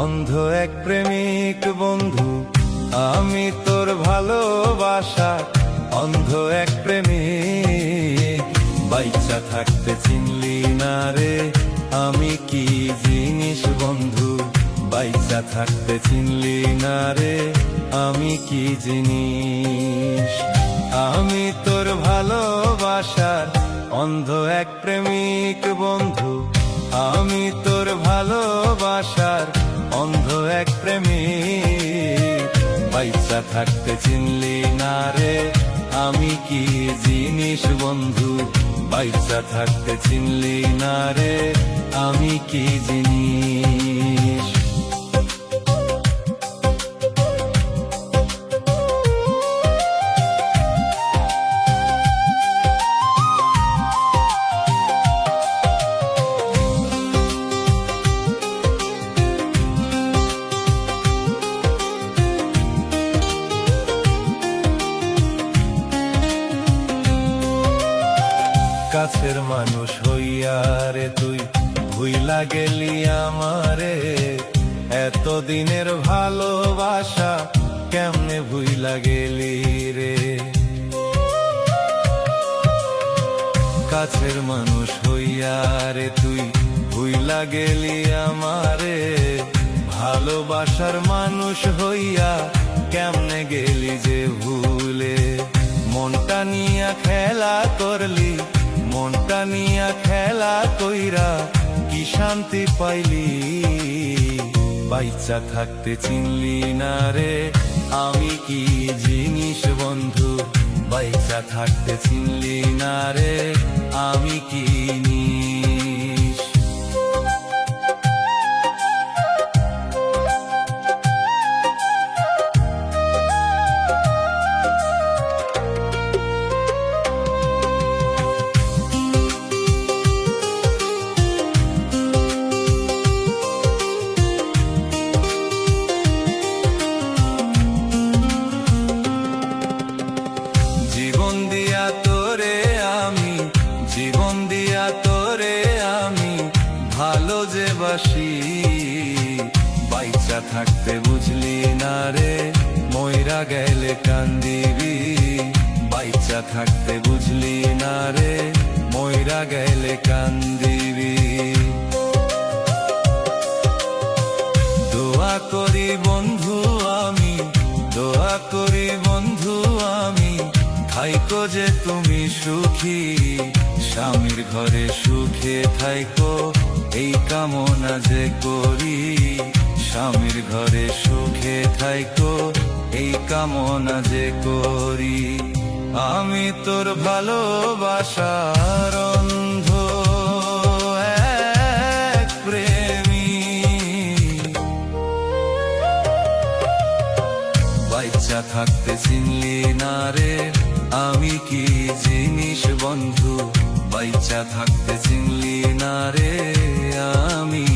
অন্ধ এক প্রেমিক বন্ধু, আমি তোর ভালোবাসা। অন্ধ এক প্রেমিক, বাইচা থাকতে চিনলি না রে আমি কি জিনিস বন্ধু। বাইচা থাকতে চিনলি না রে আমি কি জিনিস। আমি তোর ভালোবাসার অন্ধ এক প্রেমিক বন্ধু, আমি তোর ভালোবাসার অন্ধ এক প্রেমিক। বাইচা থাকতে চিনলি না রে আমি কি জিনিস বন্ধু। বাইচা থাকতে চিনলি না রে আমি কি জিনিস। কাছের মানুষ হইয়া রে তুই ভুইলা গেলি আমারে। এতদিনের ভালোবাসা কেমনে ভুইলা গেলি রে। কাছের মানুষ হইয়া রে তুই ভুইলা গেলি আমারে। ভালোবাসার মানুষ হইয়া কেমনে গেলি যে ভুলে। মনটা নিয়া খেলা করলি, মনটা নিয়া খেলা কইরা কি শান্তি পাইলি। বাইচা থাকতে চিনলি না রে আমি কি জিনিস বন্ধু। বাইচা থাকতে চিনলি না রে আমি কি জিনিস। জীবন দিয়া তোরে আমি, জীবন দিয়া তোরে আমি ভালো যে বাসি। বাইচা থাকতে বুঝলি না রে মইরা গেলে কান্দিবি। বাইচা থাকতে বুঝলি না রে মইরা গেলে কান্দিবি। দোয়া করি বন্ধু আমি, দোয়া করি বন্ধু আমি থাইকো যে তুমি সুখী। স্বামীর ঘরে সুখে থাইকো এই কামনা যে করি। স্বামীর ঘরে সুখে থাইকো এই কামনা যে করি। আমি তোর ভালোবাসার অন্ধ এক প্রেমিক। বাইচা থাকতে চিনলি না রে আমি কি জিনিস বন্ধু। বাইচা থাকতে চিনলি না রে আমি